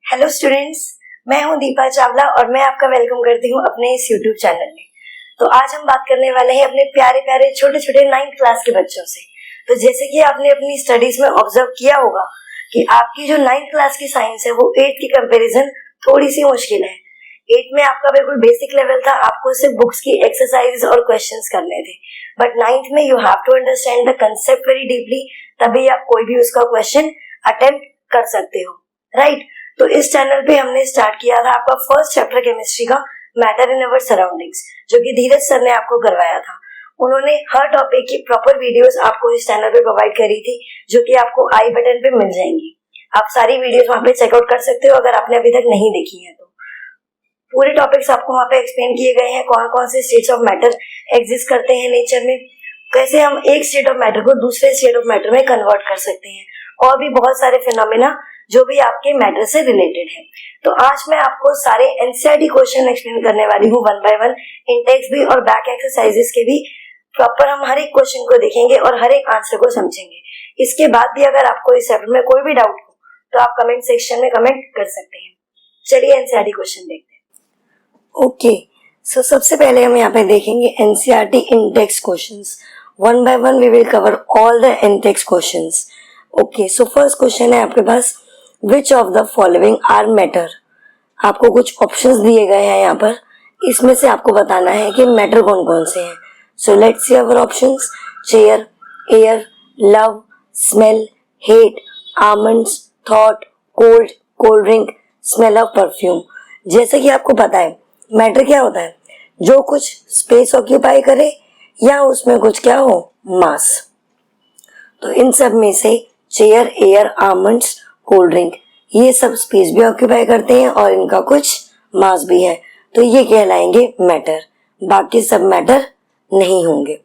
Hello students, मैं हूं दीपा चावला और मैं आपका वेलकम करती हूं अपने इस यूट्यूब चैनल में। तो आज हम बात करने वाले हैं अपने प्यारे प्यारे छोटे छोटे 9th क्लास के बच्चों से। तो जैसे कि आपने अपनी स्टडीज में ऑब्जर्व किया होगा कि आपकी जो 9th क्लास की साइंस है वो 8th की कंपैरिजन थोड़ी सी मुश्किल है। 8th में आपका बिल्कुल बेसिक लेवल था, आपको सिर्फ बुक्स की एक्सरसाइज और क्वेश्चंस करने थे। बट 9th में you have to understand the concept very deeply, तभी आप कोई भी उसका क्वेश्चन अटेम्प्ट कर सकते हो, राइट। तो इस चैनल पे हमने स्टार्ट किया था आपका फर्स्ट चैप्टर केमिस्ट्री का, मैटर इन अवर सराउंडिंग्स, जो कि धीरज सर ने आपको करवाया था। उन्होंने हर टॉपिक की प्रॉपर वीडियोस आपको इस चैनल पे प्रोवाइड करी थी, जो कि आपको आई बटन पे मिल जाएंगी। आप सारी वीडियोस वहां पे चेकआउट कर सकते हो अगर आपने अभी तक नहीं देखी है तो। पूरे टॉपिक्स आपको वहां पे एक्सप्लेन किए गए हैं, कौन कौन से स्टेट्स ऑफ मैटर एग्जिस्ट करते हैं नेचर में, कैसे हम एक स्टेट ऑफ मैटर को दूसरे स्टेट ऑफ मैटर में कन्वर्ट कर सकते हैं, और भी बहुत सारे फिनोमेना जो भी आपके मैटर से रिलेटेड है। तो आज मैं आपको सारे एनसीईआरटी क्वेश्चन एक्सप्लेन करने वाली हूँ one by one, in text भी और बैक एक्सरसाइजेस के भी। प्रॉपर हम हर एक क्वेश्चन को देखेंगे और हर एक आंसर को समझेंगे। इसके बाद भी अगर आपको इस चैप्टर में कोई भी डाउट हो तो आप कमेंट सेक्शन में कमेंट कर सकते हैं। चलिए एनसीईआरटी क्वेश्चन देखते हैं। ओके, सो सबसे पहले हम यहाँ पे देखेंगे NCERT in text questions. One by one we will cover all the in text questions. Okay, so first question है आपके पास, which of the following are matter. आपको कुछ ऑप्शंस दिए गए हैं यहाँ पर, इसमें से आपको बताना है कि मैटर कौन कौन से हैं। So let's see our options, chair, air, love, smell, hate, almonds, thought, cold, cold drink, smell of perfume. जैसे कि आपको पता है मैटर क्या होता है, जो कुछ स्पेस ऑक्यूपाई करे या उसमें कुछ क्या हो, मास। तो इन सब में से chair, air, almonds, cold drink, ये सब स्पेस भी ऑक्यूपाई करते हैं और इनका कुछ मास भी है, तो ये कहलाएंगे मैटर। बाकी सब मैटर नहीं होंगे।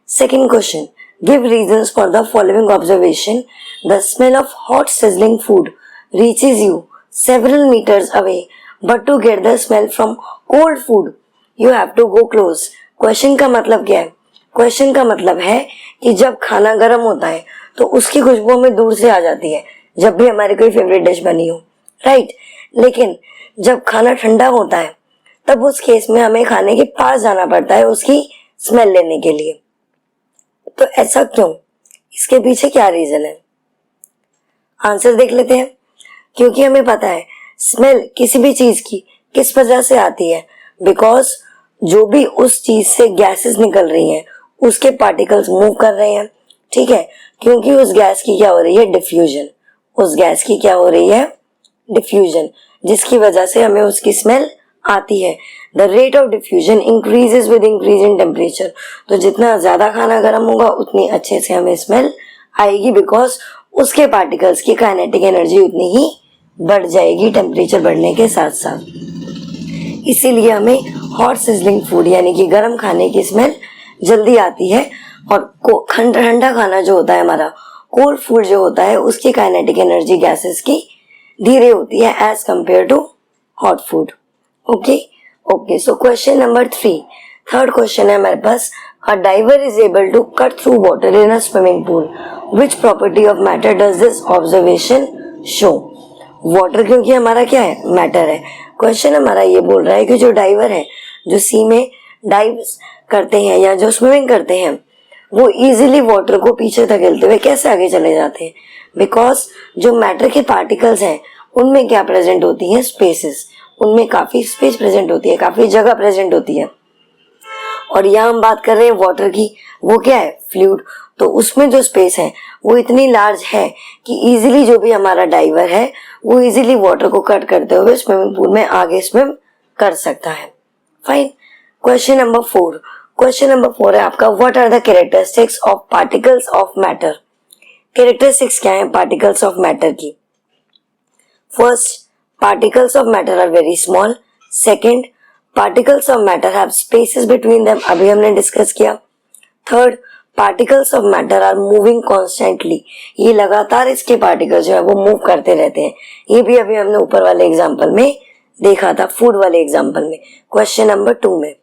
Second question, give reasons for the following observation. The smell of hot sizzling food reaches you several metres away, but to get the smell from cold food you have to go close. Question का मतलब क्या है? Question का मतलब है कि जब खाना गर्म होता है तो उसकी खुशबू हमें दूर से आ जाती है, जब भी हमारी कोई फेवरेट डिश बनी हो, राइट। लेकिन जब खाना ठंडा होता है तब उस केस में हमें खाने के पास जाना पड़ता है उसकी स्मेल लेने के लिए। तो ऐसा क्यों? इसके पीछे क्या रीजन है? आंसर देख लेते हैं। क्योंकि हमें पता है स्मेल किसी भी चीज की किस वजह से आती है, बिकॉज जो भी उस चीज से गैसेस निकल रही हैं उसके पार्टिकल्स मूव कर रहे हैं, ठीक है। क्योंकि उस गैस की क्या हो रही है, डिफ्यूजन। उस गैस की क्या हो रही है, डिफ्यूजन, जिसकी वजह से हमें उसकी स्मेल आती है। The rate of diffusion increases with increase in temperature. तो जितना ज्यादा खाना गर्म होगा उतनी अच्छे से हमें स्मेल आएगी, बिकॉज उसके पार्टिकल्स की काइनेटिक एनर्जी उतनी ही बढ़ जाएगी टेम्परेचर बढ़ने के साथ साथ। इसीलिए हमें हॉट सिजलिंग फूड यानी कि गर्म खाने की स्मेल जल्दी आती है, और ठंडा खाना जो होता है हमारा, कोल्ड फूड जो होता है, उसकी काइनेटिक एनर्जी गैसेस की धीरे होती है as compared to hot food. Okay, so question number 3, third question है हमारे पास, a diver is able to cut through water in a swimming pool, which property of matter does this observation show. Water क्योंकि हमारा क्या है, matter है। Question हमारा ये बोल रहा है कि जो डाइवर है, जो सी में डाइव करते हैं या जो स्विमिंग करते हैं, वो इजीली वाटर को पीछे धकेलते हुए कैसे आगे चले जाते हैं, बिकॉज जो मैटर के पार्टिकल्स हैं उनमें क्या प्रेजेंट होती हैं, स्पेसेस। उनमें काफी स्पेस प्रेजेंट होती है, काफी जगह प्रेजेंट होती है। और यहाँ हम बात कर रहे हैं वाटर की, वो क्या है, फ्लूइड। तो उसमें जो स्पेस है वो इतनी लार्ज है कि इजीली जो भी हमारा डाइवर है वो इजीली वाटर को कट करते हुए स्विमिंग पूल में आगे स्विम कर सकता है। Fine. Question number 4, question number 4 है आपका, what are the characteristics of particles of matter. Characteristics क्या है पार्टिकल्स ऑफ मैटर की? First, particles of matter are very small. Second, particles of matter have spaces between them, अभी हमने discuss किया। Third, particles of matter are moving constantly, ये लगातार इसके particles जो है वो मूव करते रहते हैं। ये भी अभी हमने ऊपर वाले एग्जाम्पल में देखा था, फूड वाले एग्जाम्पल में, क्वेश्चन नंबर 2 में।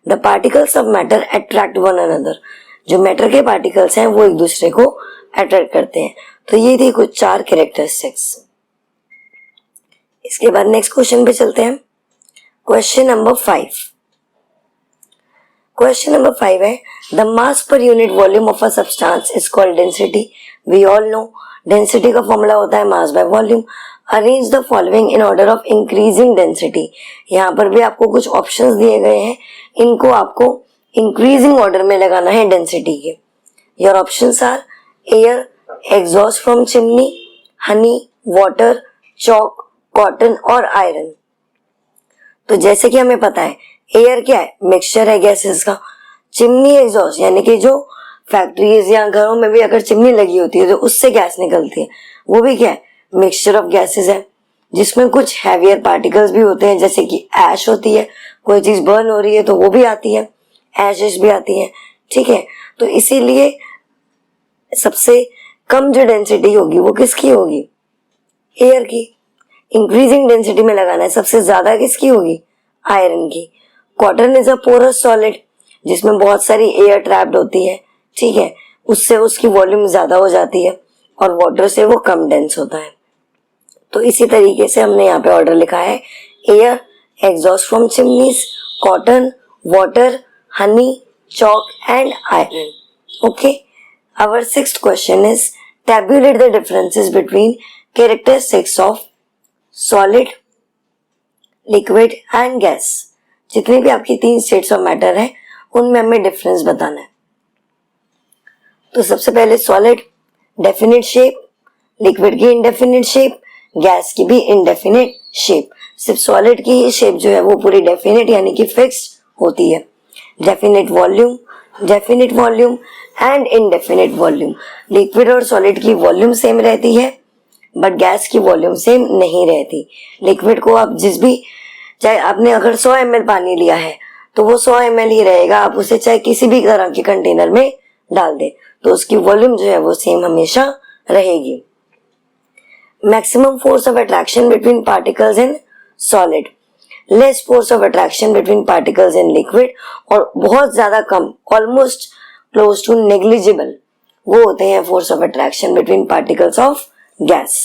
The particles of matter attract one another, जो मैटर के पार्टिकल्स हैं वो एक दूसरे को अट्रैक्ट करते हैं। तो ये थी कुछ 4 कैरेक्टरिस्टिक्स। इसके बाद नेक्स्ट क्वेश्चन पे चलते हैं। Question number 5। क्वेश्चन नंबर 5 है, the mass per unit volume of a substance is called density. We all know density का फॉर्मूला होता है mass by volume. Arrange the following in order of increasing density. यहाँ पर भी आपको कुछ options दिए गए हैं, इनको आपको इंक्रीजिंग ऑर्डर में लगाना है डेंसिटी के। Your options are air, exhaust from chimney, honey, water, chalk, cotton और आयरन। तो जैसे कि हमें पता है एयर क्या है, मिक्सचर है गैसेस का। चिमनी एग्जॉस्ट यानी कि जो फैक्ट्रीज या घरों में भी अगर चिमनी लगी होती है तो उससे गैस निकलती है, वो भी क्या है, मिक्सचर ऑफ गैसेस है, जिसमें कुछ हैवियर पार्टिकल्स भी होते हैं, जैसे कि ऐश होती है, कोई चीज बर्न हो रही है तो वो भी आती है, ऐशेस भी आती है, ठीक है। तो इसीलिए सबसे कम जो डेंसिटी होगी वो किसकी होगी, एयर की। इंक्रीजिंग डेंसिटी में लगाना है, सबसे ज्यादा किसकी होगी, आयरन की। Cotton is a porous solid, जिसमें बहुत सारी एयर ट्रैप्ड होती है, ठीक है, उससे उसकी वॉल्यूम ज्यादा हो जाती है, और वाटर से वो कम डेंस होता है। तो इसी तरीके से हमने यहाँ पे ऑर्डर लिखा है, air, exhaust from chimneys, cotton, water, Honey, chalk and iron. Okay. Our sixth question is, tabulate the differences between characteristics of solid, liquid and gas. जितनी भी आपकी 3 states of matter है उनमें हमें डिफरेंस बताना है। तो सबसे पहले सॉलिड डेफिनेट शेप, लिक्विड की इनडेफिनेट शेप, गैस की भी इनडेफिनेट शेप। सिर्फ सॉलिड की ही शेप जो है वो पूरी डेफिनेट यानी कि फिक्स्ड होती है। Definite volume and indefinite volume. Liquid और सॉलिड की वॉल्यूम सेम रहती है बट गैस की वॉल्यूम सेम नहीं रहती। लिक्विड को आप जिस भी, चाहे आपने अगर 100 ml पानी लिया है तो वो 100 ml ही रहेगा, आप उसे चाहे किसी भी तरह के कंटेनर में डाल दें तो उसकी वॉल्यूम जो है वो सेम हमेशा रहेगी। Maximum force of attraction between particles in solid, less force of attraction between particles in liquid, और बहुत ज्यादा कम, ऑलमोस्ट क्लोज टू नेग्लिजिबल, वो होते हैं force of attraction between particles of gas.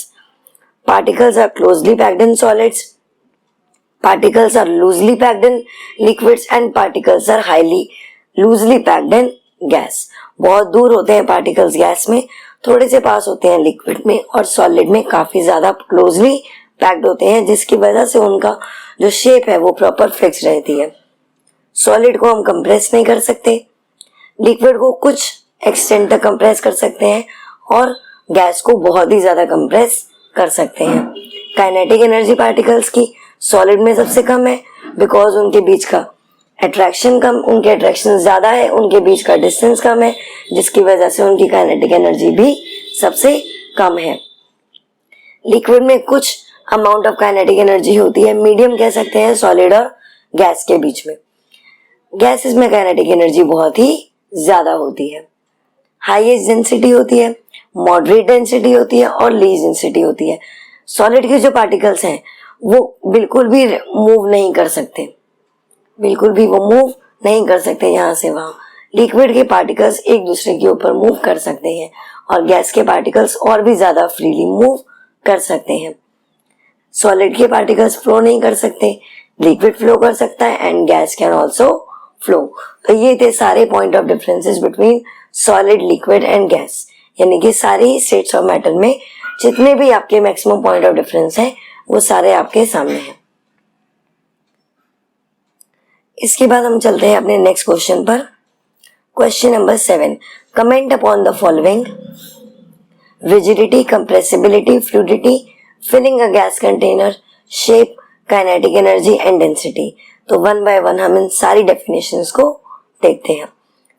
Particles are closely packed in solids, particles are loosely packed in liquids and particles are highly loosely packed in gas. बहुत दूर होते हैं particles gas में, थोड़े से पास होते हैं लिक्विड में, और सॉलिड में काफी ज्यादा क्लोजली पैक्ड होते हैं, जिसकी वजह से उनका जो शेप है वो प्रॉपर फिक्स रहती है। सॉलिड को हम कंप्रेस नहीं कर सकते, लिक्विड को कुछ एक्सटेंट तक कंप्रेस कर सकते हैं, और गैस को बहुत ही ज्यादा कंप्रेस कर सकते हैं। काइनेटिक एनर्जी पार्टिकल्स की सॉलिड में सबसे कम है, बिकॉज उनके बीच का अट्रैक्शन कम, उनके अट्रैक्शन ज्यादा है, उनके बीच का डिस्टेंस कम है, जिसकी वजह से उनकी काइनेटिक एनर्जी भी सबसे कम है। लिक्विड में कुछ अमाउंट ऑफ काइनेटिक एनर्जी होती है, मीडियम कह सकते हैं सॉलिड और गैस के बीच में। गैसेस में काइनेटिक एनर्जी बहुत ही ज्यादा होती है। हाईएस्ट डेंसिटी होती है, मॉडरेट डेंसिटी होती है और लीस्ट डेंसिटी होती है। सॉलिड के जो पार्टिकल्स हैं वो बिल्कुल भी मूव नहीं कर सकते, बिल्कुल भी वो मूव नहीं कर सकते यहाँ से वहां। लिक्विड के पार्टिकल्स एक दूसरे के ऊपर मूव कर सकते हैं, और गैस के पार्टिकल्स और भी ज्यादा फ्रीली मूव कर सकते हैं। सॉलिड के पार्टिकल्स फ्लो नहीं कर सकते, लिक्विड फ्लो कर सकता है and gas can also flow. तो ये थे सारे point of differences between solid, liquid and gas, यानी कि सारी स्टेट्स ऑफ मैटर में जितने भी आपके मैक्सिमम पॉइंट ऑफ डिफरेंस हैं वो सारे आपके सामने हैं। इसके बाद हम चलते हैं अपने नेक्स्ट क्वेश्चन पर। Question number 7, comment upon the following: rigidity, compressibility, fluidity, filling a gas container, shape, kinetic energy and density. तो वन बाय वन हम इन सारी डेफिनेशंस को देखते हैं।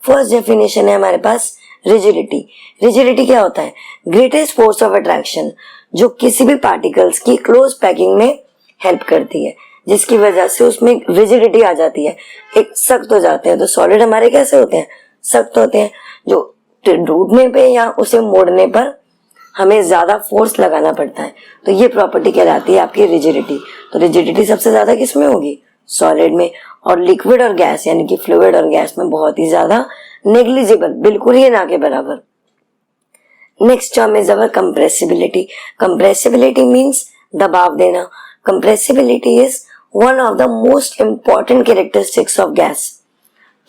फर्स्ट डेफिनेशन है हमारे पास रिजिडिटी। रिजिडिटी क्या होता है? ग्रेटेस्ट फोर्स ऑफ अट्रैक्शन, जो किसी भी पार्टिकल्स की क्लोज पैकिंग में हेल्प करती है, जिसकी वजह से उसमें रिजिडिटी आ जाती है, एक सख्त हो जाते हैं। तो सॉलिड हमारे कैसे होते हैं? सख्त होते हैं, जो टूटने पे या उसे मोड़ने पर हमें ज्यादा फोर्स लगाना पड़ता है। तो ये प्रॉपर्टी कहलाती है आपकी रिजिडिटी। तो रिजिडिटी सबसे ज्यादा किसमें होगी? सॉलिड में। और लिक्विड और गैस यानी कि फ्लूइड और गैस में बहुत ही ज्यादा नेग्लिजिबल, बिल्कुल ही ना के बराबर। Next term is our compressibility. Compressibility means दबाव देना। Compressibility is one of the most important characteristics of gas.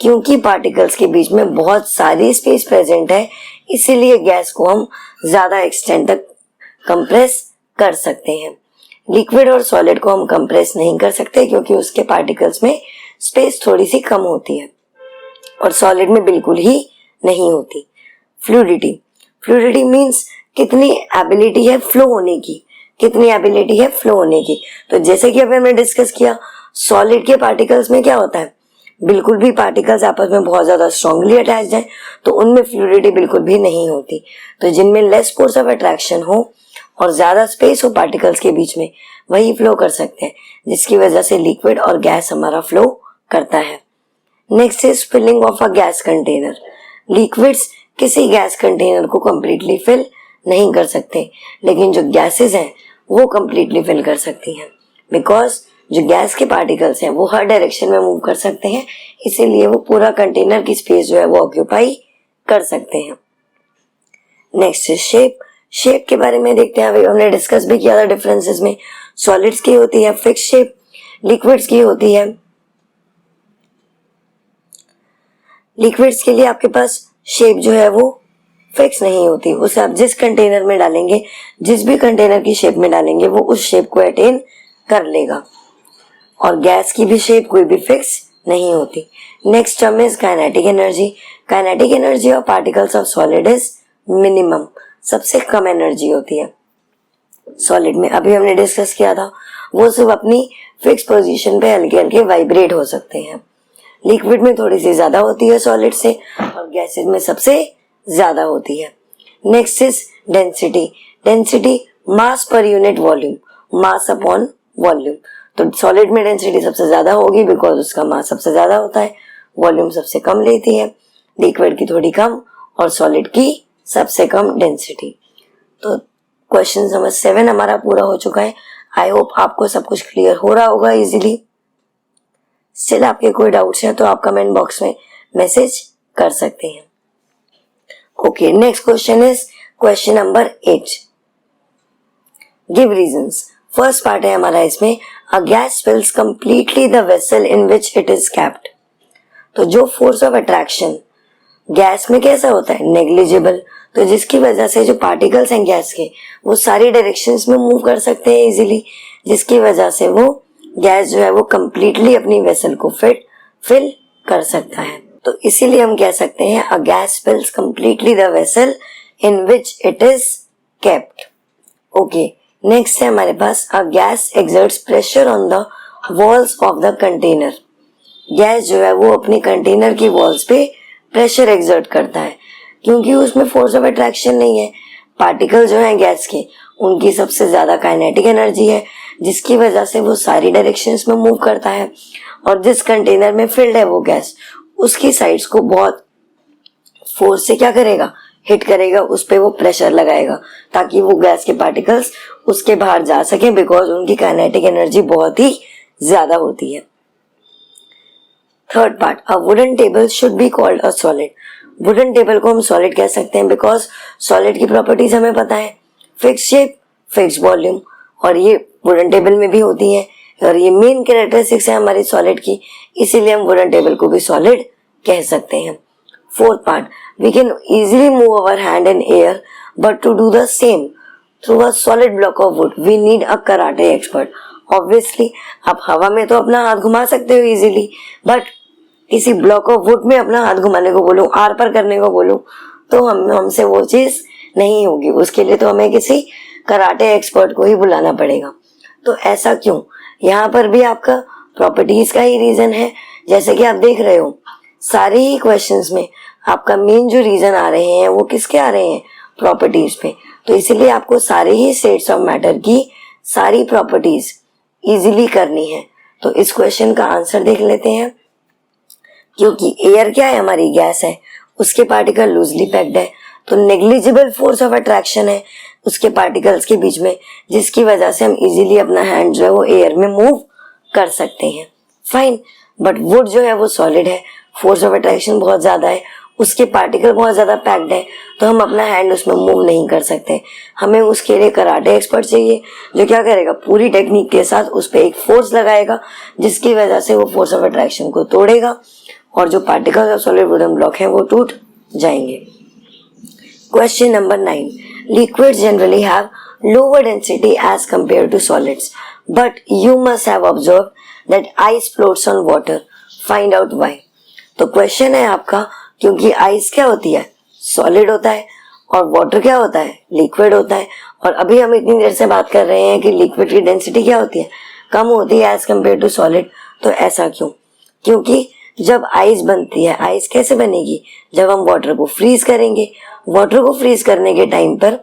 क्योंकि पार्टिकल्स के बीच में बहुत सारी स्पेस प्रेजेंट है, इसीलिए गैस को हम ज्यादा एक्सटेंड तक कंप्रेस कर सकते हैं। लिक्विड और सॉलिड को हम कंप्रेस नहीं कर सकते क्योंकि उसके पार्टिकल्स में स्पेस थोड़ी सी कम होती है और सॉलिड में बिल्कुल ही नहीं होती। फ्लूइडिटी, फ्लूइडिटी मीन्स कितनी एबिलिटी है फ्लो होने की, कितनी एबिलिटी है फ्लो होने की। तो जैसे कि अभी हमने डिस्कस किया, सॉलिड के पार्टिकल्स में क्या होता है, बिल्कुल भी पार्टिकल्स आपस में बहुत ज्यादा स्ट्रांगली अटैच्ड हैं, तो उनमें फ्लूइडिटी बिल्कुल भी नहीं होती। तो जिनमें लेस फोर्स ऑफ अट्रैक्शन हो और ज्यादा स्पेस हो पार्टिकल्स के बीच में, वही फ्लो कर सकते हैं, जिसकी वजह से लिक्विड और गैस हमारा फ्लो करता है। Next is filling of a gas container. Liquids किसी गैस कंटेनर को कंप्लीटली फिल नहीं कर सकते, लेकिन जो गैसेस हैं वो कंप्लीटली फिल कर सकती हैं, बिकॉज जो गैस के पार्टिकल्स हैं वो हर डायरेक्शन में मूव कर सकते हैं, इसीलिए वो पूरा कंटेनर की स्पेस जो है वो ऑक्यूपाई कर सकते हैं। Next is shape. शेप के बारे में देखते हैं, अभी हमने डिस्कस भी किया था डिफरेंसेस में। सॉलिड्स की होती है फिक्स शेप, लिक्विड्स की होती है, लिक्विड्स के लिए आपके पास शेप जो है वो फिक्स नहीं होती, उसे आप जिस कंटेनर में डालेंगे, जिस भी कंटेनर की शेप में डालेंगे वो उस शेप को अटेन कर लेगा। और गैस की भी शेप कोई भी फिक्स नहीं होती। Next term is kinetic energy. Kinetic energy of particles of solid is minimum, सबसे कम एनर्जी होती है सॉलिड में। अभी हमने डिस्कस किया था, वो सिर्फ अपनी फिक्स पोजीशन पे हल्के हल्के वाइब्रेट हो सकते हैं। लिक्विड में थोड़ी सी ज्यादा होती है सॉलिड से, और गैसेज में सबसे ज्यादा होती है। Next is density. Density mass per unit volume, mass upon volume. तो सॉलिड में डेंसिटी सबसे ज्यादा होगी बिकॉज उसका मास सबसे ज्यादा होता है, वॉल्यूम सबसे कम लेती है। लिक्विड की थोड़ी कम और सॉलिड की सबसे कम डेंसिटी। तो क्वेश्चन नंबर 7 हमारा पूरा हो चुका है। आई होप आपको सब कुछ क्लियर हो रहा होगा इजीली। स्टिल आपके कोई डाउट्स हैं तो आप कमेंट बॉक्स में मैसेज कर सकते हैं। Okay, next question is question number 8। Give reasons. First part है हमारा इसमें, a gas fills completely the vessel in which it is kept. तो जो फोर्स ऑफ अट्रैक्शन गैस में कैसा होता है, नेग्लिजिबल। तो जिसकी वजह से जो पार्टिकल्स हैं गैस के वो सारी डायरेक्शंस में मूव कर सकते हैं इजीली, जिसकी वजह से वो गैस जो है वो कंप्लीटली अपनी वेसल को फिल कर सकता है। तो इसीलिए हम कह सकते हैं a gas fills completely the vessel in which it is kept. Okay, next है हमारे पास, a gas exerts pressure on the walls of the container. Gas जो है वो अपने कंटेनर की वॉल्स पे प्रेशर एक्सर्ट करता है, क्योंकि उसमें फोर्स ऑफ अट्रैक्शन नहीं है। पार्टिकल जो है गैस के, उनकी सबसे ज्यादा काइनेटिक एनर्जी है, जिसकी वजह से वो सारी डायरेक्शंस में मूव करता है। और जिस कंटेनर में फिल्ड है वो गैस, उसकी साइड्स को बहुत फोर्स से क्या करेगा, हिट करेगा, उस पे वो प्रेशर लगाएगा ताकि वो गैस के पार्टिकल्स उसके बाहर जा सके, बिकॉज उनकी काइनेटिक एनर्जी बहुत ही ज्यादा होती है। Third part, a wooden table should be called a solid. Wooden table को हम सॉलिड कह सकते हैं बिकॉज सॉलिड की प्रॉपर्टीज हमें पता है, फिक्स शेप, फिक्स वॉल्यूम, और ये वुडन टेबल में भी होती है, और ये मेन कैरेक्टरिस्टिक्स है हमारी सॉलिड की, इसीलिए हम वुडन टेबल को भी सॉलिड कह सकते हैं। Fourth part, we can easily move our hand in air, but to do the same through a solid block of wood we need a karate expert. Obviously आप हवा में तो अपना हाथ घुमा सकते हो इजीली, बट किसी ब्लॉक ऑफ वुड में अपना हाथ घुमाने को बोलूं, आर पर करने को बोलूं, तो हमसे वो चीज नहीं होगी। उसके लिए तो हमें किसी कराटे एक्सपर्ट को ही बुलाना पड़ेगा। तो ऐसा क्यों, यहाँ पर भी आपका प्रॉपर्टीज का ही रीजन है। जैसे कि आप देख रहे हो सारे ही क्वेश्चंस में आपका मेन जो रीजन आ रहे हैं वो किसके आ रहे हैं, प्रॉपर्टीज पे। तो इसीलिए आपको सारे ही स्टेट्स ऑफ मैटर की सारी प्रॉपर्टीज इजीली करनी है। तो इस क्वेश्चन का आंसर देख लेते हैं। क्योंकि एयर क्या है, हमारी गैस है, उसके पार्टिकल लूजली पैक्ड है, तो नेग्लिजिबल फोर्स ऑफ अट्रैक्शन है उसके पार्टिकल्स के बीच में, जिसकी वजह से हम इजीली अपना हैंड जो है वो एयर में मूव कर सकते हैं। फाइन, बट वुड जो है वो सॉलिड है, फोर्स ऑफ अट्रैक्शन बहुत ज्यादा है, उसके पार्टिकल बहुत ज़्यादा पैक्ड है तो हम अपना हैंड उसमें मूव नहीं कर सकते। हमें उसके लिए कराटे एक्सपर्ट चाहिए जो क्या करेगा, पूरी टेक्निक के साथ उस पर एक फोर्स लगाएगा जिसकी वजह से वो फोर्स ऑफ अट्रैक्शन को तोड़ेगा और जो particles of solid wooden block हैं वो टूट जाएंगे। Question number 9, liquids generally have lower density as compared to solids, but you must have observed that ice floats on water. Find out why. तो question है आपका, क्योंकि आइस क्या होती है, सॉलिड होता है, और वाटर क्या होता है, लिक्विड होता है। और अभी हम इतनी देर से बात कर रहे हैं कि लिक्विड की डेंसिटी क्या होती है, कम होती है एज कम्पेयर टू सॉलिड। तो ऐसा क्यों? क्योंकि जब आइस बनती है, आइस कैसे बनेगी, जब हम वाटर को फ्रीज करेंगे। वाटर को फ्रीज करने के टाइम पर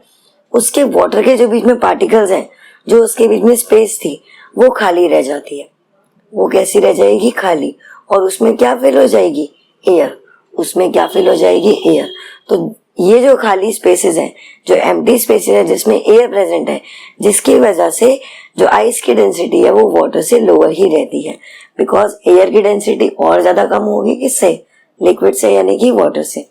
उसके वाटर के जो बीच में पार्टिकल्स हैं, जो उसके बीच में स्पेस थी, वो खाली रह जाती है। वो कैसी रह जाएगी, खाली। और उसमें क्या फिल हो जाएगी, एयर। उसमें क्या फिल हो जाएगी, एयर। तो ये जो खाली स्पेसेस हैं, जो एम्प्टी स्पेसेस है जिसमें एयर प्रेजेंट है, जिसकी वजह से जो आइस की डेंसिटी है वो वाटर से लोअर ही रहती है, बिकॉज एयर की डेंसिटी और ज्यादा कम होगी किससे, लिक्विड से, यानी कि वाटर से,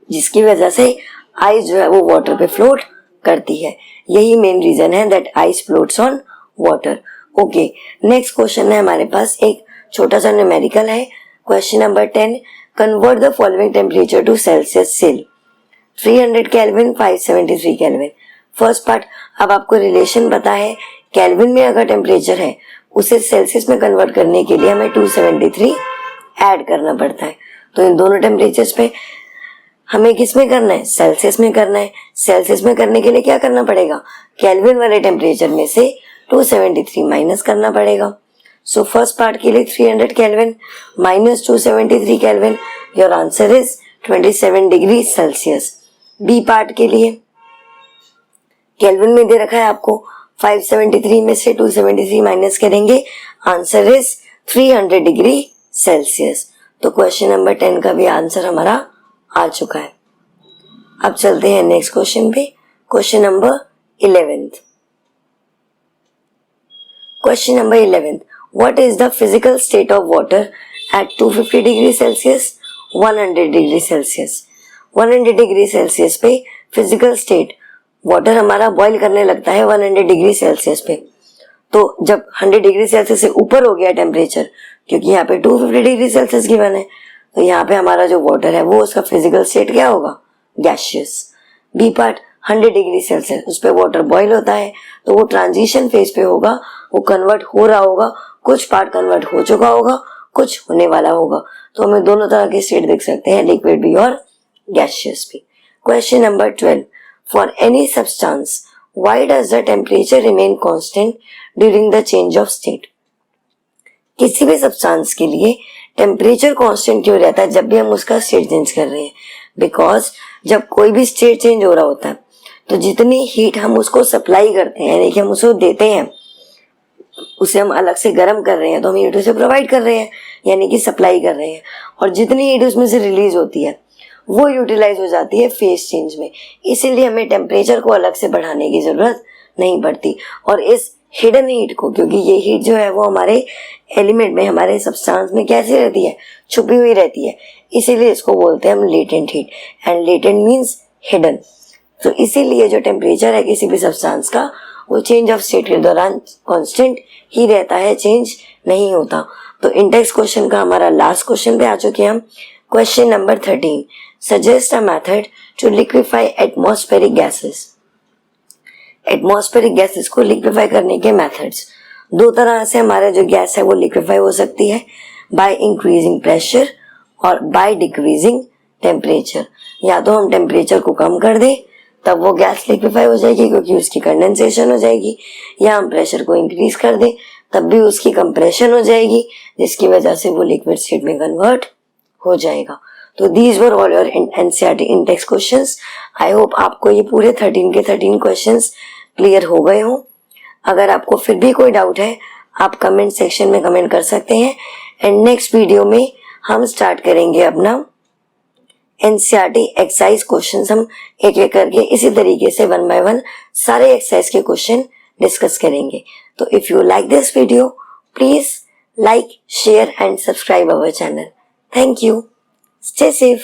जिसकी वजह से आइस जो है वो वाटर पे फ्लोट करती है। यही मेन रीजन है that ice floats on water. Okay, next question है हमारे पास, एक छोटा सा न्यूमेरिकल है। Question number 10, convert the following temperature to celsius scale. 300 kelvin, 573 kelvin. First part, अब आपको रिलेशन पता है, केल्विन में अगर टेम्परेचर है उसे सेल्सियस में कन्वर्ट करने के लिए हमें 273 ऐड करना पड़ता है। तो इन दोनों टेम्परेचर्स पे हमें किस में करना है, सेल्सियस में करना है। सेल्सियस में करने के लिए क्या करना पड़ेगा, केल्विन वाले टेम्परेचर में से 273 माइनस करना पड़ेगा। सो फर्स्ट पार्ट के लिए 300 kelvin minus 273 kelvin, your answer is 27 degree celsius. B part के लिए केल्विन में दे रखा है आपको, 573 में से 273 माइनस करेंगे, आंसर इज 300 डिग्री सेल्सियस। तो क्वेश्चन नंबर 10 का भी आंसर हमारा आ चुका है। अब चलते हैं नेक्स्ट क्वेश्चन पे, question number 11। Question number 11, what is the physical state of water at 250 degree Celsius, 100 degree Celsius. 100 degree Celsius पे फिजिकल स्टेट, वाटर हमारा बॉईल करने लगता है 100 डिग्री सेल्सियस पे। तो जब 100 डिग्री सेल्सियस से ऊपर हो गया टेम्परेचर, क्योंकि यहाँ पे 250 डिग्री सेल्सियस गिवन है, तो यहाँ पे हमारा जो वाटर है वो उसका फिजिकल स्टेट क्या होगा, gaseous. B part 100 degree celsius, उस पर वाटर बॉईल होता है, तो वो ट्रांजिशन फेज पे होगा, वो कन्वर्ट हो रहा होगा, कुछ पार्ट कन्वर्ट हो चुका होगा, कुछ होने वाला होगा। तो हमें दोनों तरह के स्टेट देख सकते हैं, लिक्विड भी और गैसियस भी। Question number 12, for any substance why does the temperature remain constant during the change of state. किसी भी सब्सटेंस के लिए टेम्परेचर कांस्टेंट क्यों रहता है जब भी हम उसका स्टेट चेंज कर रहे हैं, बिकॉज जब कोई भी स्टेट चेंज हो रहा होता है तो जितनी हीट हम उसको सप्लाई करते हैं, यानी कि हम उसको देते हैं, उसे हम अलग से गर्म कर रहे हैं तो हम हीट उसे प्रोवाइड कर रहे हैं, यानी कि सप्लाई कर रहे हैं, और जितनी हीट उसमें से रिलीज होती है वो यूटिलाइज हो जाती है फेज चेंज में। इसीलिए हमें टेम्परेचर को अलग से बढ़ाने की जरूरत नहीं पड़ती। और इस हिडन हीट को, क्योंकि ये हीट जो है वो हमारे एलिमेंट में, हमारे सब्सटेंस में कैसी रहती है, छुपी हुई रहती है, इसीलिए इसको बोलते हैं हम latent heat, and latent means hidden. तो इसीलिए जो टेम्परेचर है किसी भी सब्सटेंस का वो चेंज ऑफ स्टेट के दौरान कांस्टेंट ही रहता है, चेंज नहीं होता। तो इंडेक्स क्वेश्चन का हमारा लास्ट क्वेश्चन पे आ चुके हैं हम। Question number 13, suggest a method to liquefy atmospheric gases. Atmospheric gases को लिक्विफाई करने के मेथड्स, दो तरह से हमारा जो गैस है वो लिक्विफाई हो सकती है, बाय इंक्रीजिंग प्रेशर और बाय डिक्रीजिंग टेम्परेचर। या तो हम टेम्परेचर को कम कर दें तब वो गैस लिक्विफाई हो जाएगी क्योंकि उसकी कंडेंसेशन हो जाएगी, या हम प्रेशर को इंक्रीज कर दें तब भी उसकी कंप्रेशन हो जाएगी, जिसकी वजह से वो लिक्विड स्टेट में कन्वर्ट हो जाएगा। तो these were all your NCERT index questions. I hope आपको ये पूरे 13 के 13 क्वेश्चंस क्लियर हो गए हों। अगर आपको फिर भी कोई डाउट है आप कमेंट सेक्शन में कमेंट कर सकते हैं, एंड नेक्स्ट वीडियो में हम स्टार्ट करेंगे अपना एनसीईआरटी एक्सरसाइज क्वेश्चंस। हम एक एक करके इसी तरीके से 1 बाय 1 सारे एक्सरसाइज के क्वेश्चन डिस्कस करेंगे। तो if you like this video please like, share and subscribe our channel. Thank you. Stay safe.